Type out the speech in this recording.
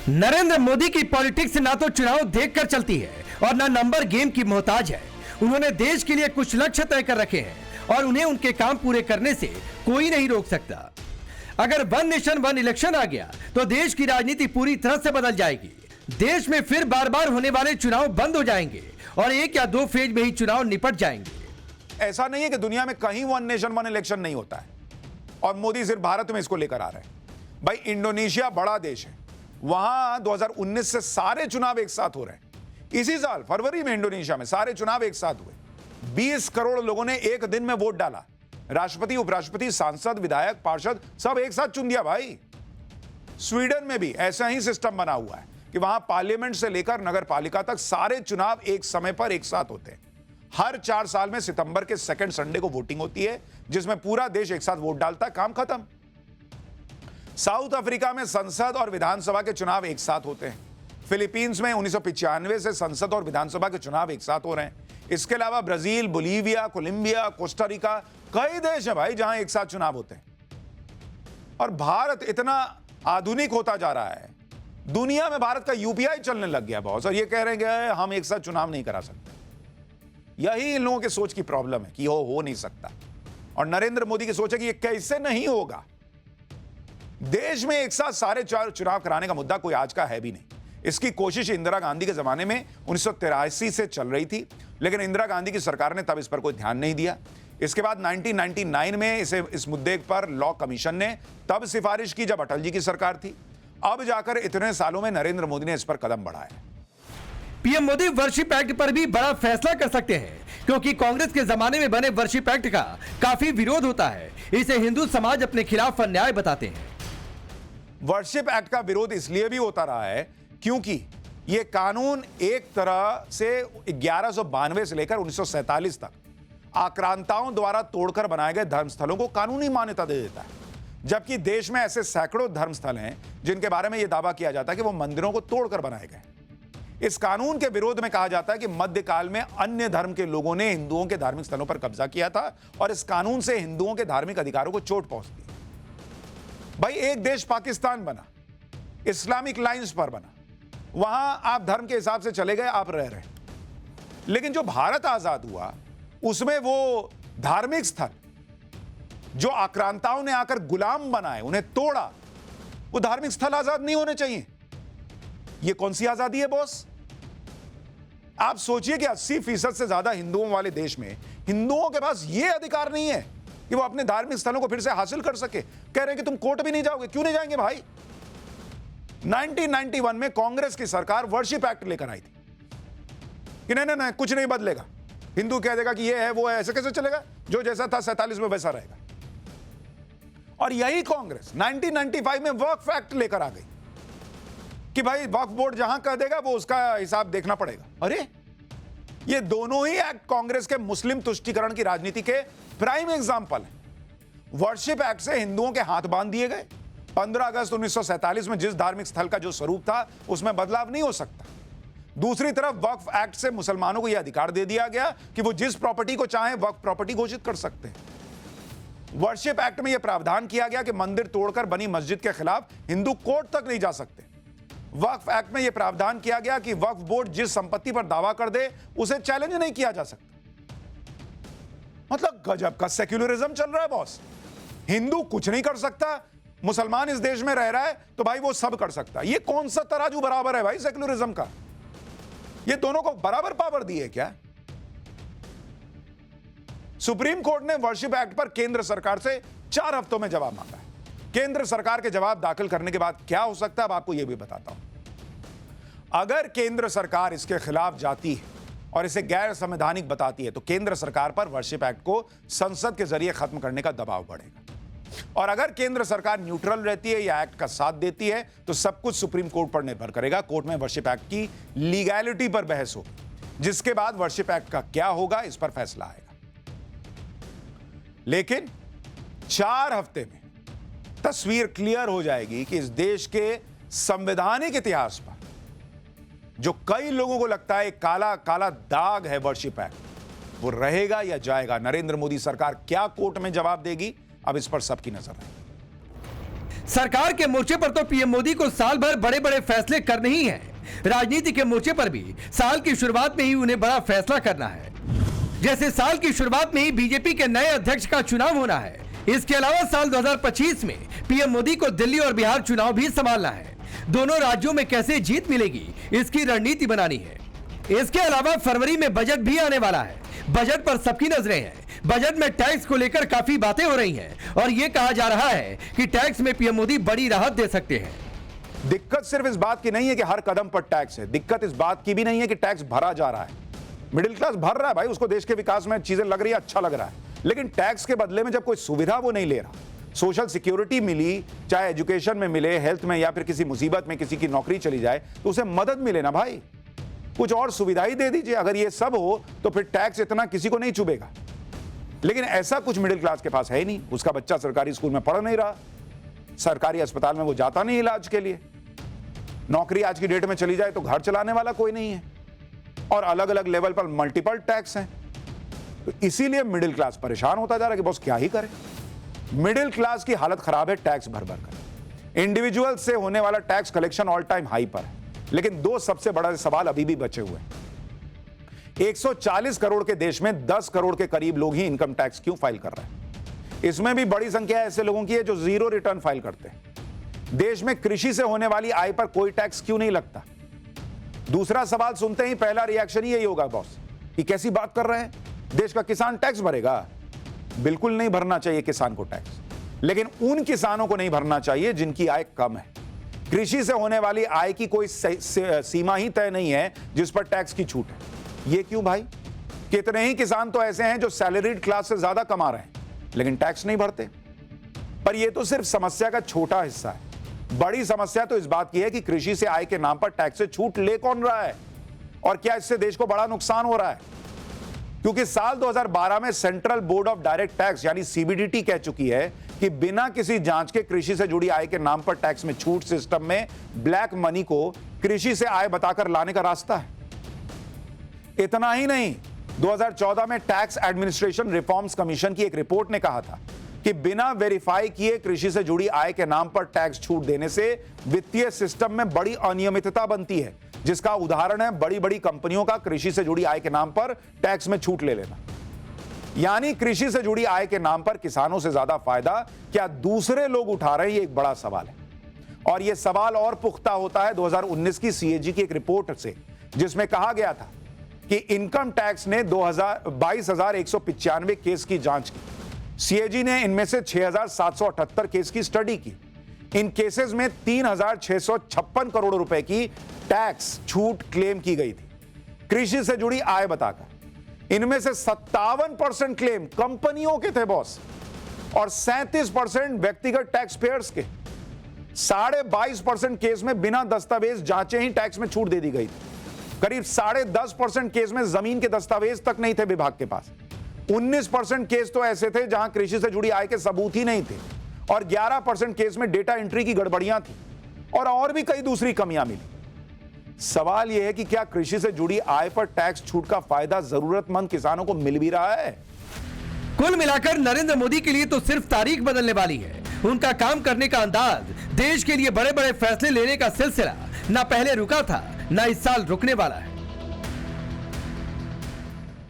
नरेंद्र मोदी की पॉलिटिक्स ना तो चुनाव देखकर चलती है और ना नंबर गेम की मोहताज है। उन्होंने देश के लिए कुछ लक्ष्य तय कर रखे हैं और उन्हें उनके काम पूरे करने से कोई नहीं रोक सकता। अगर वन नेशन वन इलेक्शन आ गया तो देश की राजनीति पूरी तरह से बदल जाएगी। देश में फिर बार बार होने वाले चुनाव बंद हो जाएंगे और 1 या 2 फेज में ही चुनाव निपट जाएंगे। ऐसा नहीं है कि दुनिया में कहीं वन नेशन वन इलेक्शन नहीं होता है और मोदी सिर्फ भारत में इसको लेकर आ रहे हैं। भाई इंडोनेशिया बड़ा देश है, वहां 2019 से सारे चुनाव एक साथ हो रहे हैं। इसी साल फरवरी में इंडोनेशिया में सारे चुनाव एक साथ हुए। 20 करोड़ लोगों ने एक दिन में वोट डाला। राष्ट्रपति, उपराष्ट्रपति, सांसद, विधायक, पार्षद सब एक साथ चुन दिया। भाई स्वीडन में भी ऐसा ही सिस्टम बना हुआ है कि वहां पार्लियामेंट से लेकर नगर पालिका तक सारे चुनाव एक समय पर एक साथ होते हैं। हर 4 साल में सितंबर के सेकंड संडे को वोटिंग होती है, जिसमें पूरा देश एक साथ वोट डालता है। काम खत्म। साउथ अफ्रीका में संसद और विधानसभा के चुनाव एक साथ होते हैं। फिलीपींस में 1995 से संसद और विधानसभा के चुनाव एक साथ हो रहे हैं। इसके अलावा Brazil, Bolivia, Colombia, Costa Rica, कई देश हैं भाई जहां एक साथ चुनाव होते हैं। और भारत इतना आधुनिक होता जा रहा है, दुनिया में भारत का यूपीआई चलने लग गया बहुत, और ये कह रहे हैं कि हम एक साथ चुनाव नहीं करा सकते। यही इन लोगों की सोच की प्रॉब्लम है कि हो नहीं सकता। और नरेंद्र मोदी की सोच है कि ये कैसे नहीं होगा। देश में एक साथ सारे चुनाव कराने का मुद्दा कोई आज का है भी नहीं। इसकी कोशिश इंदिरा गांधी के जमाने में 1983 से चल रही थी, लेकिन इंदिरा गांधी की सरकार ने तब इस पर कोई ध्यान नहीं दिया। इसके बाद 1999 में इस मुद्दे पर लॉ कमीशन ने तब सिफारिश की जब अटल जी की सरकार थी। अब जाकर इतने सालों में नरेंद्र मोदी ने इस पर कदम बढ़ाया। पीएम मोदी वर्शिप एक्ट पर भी बड़ा फैसला कर सकते हैं, क्योंकि कांग्रेस के जमाने में बने वर्शिप एक्ट का काफी विरोध होता है। इसे हिंदू समाज अपने खिलाफ अन्याय बताते हैं। वर्शिप एक्ट का विरोध इसलिए भी होता रहा है क्योंकि यह कानून एक तरह से 1192 से लेकर 1947 तक आक्रांताओं द्वारा तोड़कर बनाए गए धर्मस्थलों को कानूनी मान्यता दे देता है। जबकि देश में ऐसे सैकड़ों धर्मस्थल हैं जिनके बारे में यह दावा किया जाता है कि वो मंदिरों को तोड़कर बनाए गए। इस कानून के विरोध में कहा जाता है कि मध्यकाल में अन्य धर्म के लोगों ने हिंदुओं के धार्मिक स्थलों पर कब्जा किया था और इस कानून से हिंदुओं के धार्मिक अधिकारों को चोट पहुंचती। भाई एक देश पाकिस्तान बना, इस्लामिक लाइंस पर बना, वहां आप धर्म के हिसाब से चले गए, आप रह रहे। लेकिन जो भारत आजाद हुआ उसमें वो धार्मिक स्थल जो आक्रांताओं ने आकर गुलाम बनाए, उन्हें तोड़ा, वो धार्मिक स्थल आजाद नहीं होने चाहिए। ये कौन सी आजादी है बॉस? आप सोचिए कि 80% से ज्यादा हिंदुओं वाले देश में हिंदुओं के पास यह अधिकार नहीं है कि वो अपने धार्मिक स्थलों को फिर से हासिल कर सके। कह रहे हैं कि तुम कोर्ट भी नहीं जाओगे। क्यों नहीं जाएंगे भाई? 1991 में कांग्रेस की सरकार वर्शिप एक्ट लेकर आई थी कि नहीं, कुछ नहीं बदलेगा। हिंदू कह देगा कि ये है वो है, ऐसे कैसे चलेगा? जो जैसा था 47 में वैसा रहेगा। और यही कांग्रेस 1995 में वक्फ एक्ट लेकर आ गई कि भाई वक्फ बोर्ड जहां कह देगा वो उसका हिसाब देखना पड़ेगा। अरे ये दोनों ही एक्ट कांग्रेस के मुस्लिम तुष्टीकरण की राजनीति के प्राइम एग्जाम्पल है। वर्शिप एक्ट से हिंदुओं के हाथ बांध दिए गए। 15 अगस्त 1947 में जिस धार्मिक स्थल का जो स्वरूप था उसमें बदलाव नहीं हो सकता। दूसरी तरफ वक्फ एक्ट से मुसलमानों को यह अधिकार दे दिया गया कि वो जिस प्रॉपर्टी को चाहे वक्फ प्रॉपर्टी घोषित कर सकते हैं। वर्शिप एक्ट में यह प्रावधान किया गया कि मंदिर तोड़कर बनी मस्जिद के खिलाफ हिंदू कोर्ट तक नहीं जा सकते। वक्फ एक्ट में यह प्रावधान किया गया कि वक्फ बोर्ड जिस संपत्ति पर दावा कर दे उसे चैलेंज नहीं किया जा सकता। मतलब गजब का सेक्युलरिज्म चल रहा है बॉस। हिंदू कुछ नहीं कर सकता, मुसलमान इस देश में रह रहा है तो भाई वो सब कर सकता है। ये कौन सा तराजू बराबर है भाई सेक्युलरिज्म का? ये दोनों को बराबर पावर दी है क्या? सुप्रीम कोर्ट ने वर्शिप एक्ट पर केंद्र सरकार से 4 हफ्तों में जवाब मांगा है। केंद्र सरकार के जवाब दाखिल करने के बाद क्या हो सकता है अब आपको यह भी बताता हूं। अगर केंद्र सरकार इसके खिलाफ जाती है और इसे गैर संवैधानिक बताती है तो केंद्र सरकार पर वर्शिप एक्ट को संसद के जरिए खत्म करने का दबाव बढ़ेगा। और अगर केंद्र सरकार न्यूट्रल रहती है या एक्ट का साथ देती है तो सब कुछ सुप्रीम कोर्ट पर निर्भर करेगा। कोर्ट में वर्शिप एक्ट की लीगैलिटी पर बहस होगी, जिसके बाद वर्शिप एक्ट का क्या होगा इस पर फैसला आएगा। लेकिन 4 हफ्ते में तस्वीर क्लियर हो जाएगी कि इस देश के संवैधानिक इतिहास पर जो कई लोगों को लगता है काला काला दाग है वर्शिप एक्ट, वो रहेगा या जाएगा। नरेंद्र मोदी सरकार क्या कोर्ट में जवाब देगी, अब इस पर सबकी नजर है। सरकार के मोर्चे पर तो पीएम मोदी को साल भर बड़े बड़े फैसले करने ही हैं। राजनीति के मोर्चे पर भी साल की शुरुआत में ही उन्हें बड़ा फैसला करना है। जैसे साल की शुरुआत में ही बीजेपी के नए अध्यक्ष का चुनाव होना है। इसके अलावा साल 2025 में पीएम मोदी को दिल्ली और बिहार चुनाव भी संभालना है। दोनों राज्यों में कैसे जीत मिलेगी, इसकी रणनीति बनानी है। इसके अलावा फरवरी में बजट भी आने वाला है। बजट पर सबकी नजरें हैं। बजट में टैक्स को लेकर काफी बातें हो रही हैं और यह कहा जा रहा है कि टैक्स में पीएम मोदी बड़ी राहत दे सकते हैं। दिक्कत सिर्फ इस बात की नहीं है कि हर कदम पर टैक्स है, दिक्कत इस बात की भी नहीं है कि टैक्स भरा जा रहा है। मिडिल क्लास भर रहा है भाई, उसको देश के विकास में चीजें लग रही है, अच्छा लग रहा है, लेकिन टैक्स के बदले में जब कोई सुविधा वो नहीं ले रहा, सोशल सिक्योरिटी मिली, चाहे एजुकेशन में मिले, हेल्थ में, या फिर किसी मुसीबत में किसी की नौकरी चली जाए तो उसे मदद मिले ना भाई, कुछ और सुविधा ही दे दीजिए। अगर ये सब हो तो फिर टैक्स इतना किसी को नहीं चुभेगा। लेकिन ऐसा कुछ मिडिल क्लास के पास है ही नहीं। उसका बच्चा सरकारी स्कूल में पढ़ नहीं रहा, सरकारी अस्पताल में वो जाता नहीं इलाज के लिए, नौकरी आज की डेट में चली जाए तो घर चलाने वाला कोई नहीं है, और अलग अलग लेवल पर मल्टीपल टैक्स हैं। तो इसीलिए मिडिल क्लास परेशान होता जा रहा है कि बॉस क्या ही करे। मिडिल क्लास की हालत खराब है टैक्स भर भर कर। इंडिविजुअल से होने वाला tax collection all time high पर है, लेकिन दो सबसे बड़ा सवाल अभी भी बचे हुए हैं। 140 करोड़ के देश में 10 करोड़ के करीब लोग ही इनकम टैक्स क्यों फाइल कर रहे हैं? इसमें भी बड़ी संख्या ऐसे लोगों की है जो जीरो रिटर्न फाइल करते हैं। देश में कृषि से होने वाली आय पर कोई टैक्स क्यों नहीं लगता? दूसरा सवाल सुनते ही पहला रिएक्शन यही होगा, बॉस ये कैसी बात कर रहे हैं, देश का किसान टैक्स भरेगा? बिल्कुल नहीं भरना चाहिए किसान को टैक्स, लेकिन उन किसानों को नहीं भरना चाहिए जिनकी आय कम है। कृषि से होने वाली आय की कोई सीमा ही तय नहीं है जिस पर टैक्स की छूट है। ये क्यों भाई? कितने ही किसान तो ऐसे हैं जो सैलरीड क्लास से ज्यादा कमा रहे हैं लेकिन टैक्स नहीं भरते। पर यह तो सिर्फ समस्या का छोटा हिस्सा है। बड़ी समस्या तो इस बात की है कि कृषि से आय के नाम पर टैक्स से छूट ले कौन रहा है, और क्या इससे देश को बड़ा नुकसान हो रहा है? क्योंकि साल 2012 में central board of direct tax यानी सीबीडीटी कह चुकी है कि बिना किसी जांच के कृषि से जुड़ी आय के नाम पर टैक्स में छूट सिस्टम में ब्लैक मनी को कृषि से आय बताकर लाने का रास्ता है। इतना ही नहीं, 2014 में टैक्स एडमिनिस्ट्रेशन रिफॉर्म्स कमीशन की एक रिपोर्ट ने कहा था कि बिना वेरीफाई किए कृषि से जुड़ी आय के नाम पर टैक्स छूट देने से वित्तीय सिस्टम में बड़ी अनियमितता बनती है, जिसका उदाहरण है बड़ी बड़ी कंपनियों का कृषि से जुड़ी आय के नाम पर टैक्स में छूट ले लेना। यानी कृषि से जुड़ी आय के नाम पर किसानों से ज्यादा फायदा क्या दूसरे लोग उठा रहे हैं, ये एक बड़ा सवाल है। और यह सवाल और पुख्ता होता है 2019 की सीएजी की एक रिपोर्ट से, जिसमें कहा गया था कि इनकम टैक्स ने 22,195 केस की जांच की। सीएजी ने इनमें से 6,778 केस की स्टडी की। इन केसेस में 3,656 करोड़ रुपए की टैक्स छूट क्लेम की गई थी कृषि से जुड़ी आय बताकर। इनमें से 57% क्लेम कंपनियों के थे बॉस, और 37% व्यक्तिगत टैक्स पेयर्स के। 22.5% केस में बिना दस्तावेज जांचे ही टैक्स में छूट दे दी गई थी। करीब 10.5% केस में जमीन के दस्तावेज तक नहीं थे विभाग के पास। 19% केस तो ऐसे थे जहां कृषि से जुड़ी आय के सबूत ही नहीं थे, और 11% केस में डेटा एंट्री की गड़बड़ियां थी, और भी कई दूसरी कमियां मिली। सवाल यह है कि क्या कृषि से जुड़ी आय पर टैक्स छूट का फायदा जरूरतमंद किसानों को मिल भी रहा है? कुल मिलाकर नरेंद्र मोदी के लिए तो सिर्फ तारीख बदलने वाली है। उनका काम करने का अंदाज, देश के लिए बड़े बड़े फैसले लेने का सिलसिला ना पहले रुका था, ना इस साल रुकने वाला है।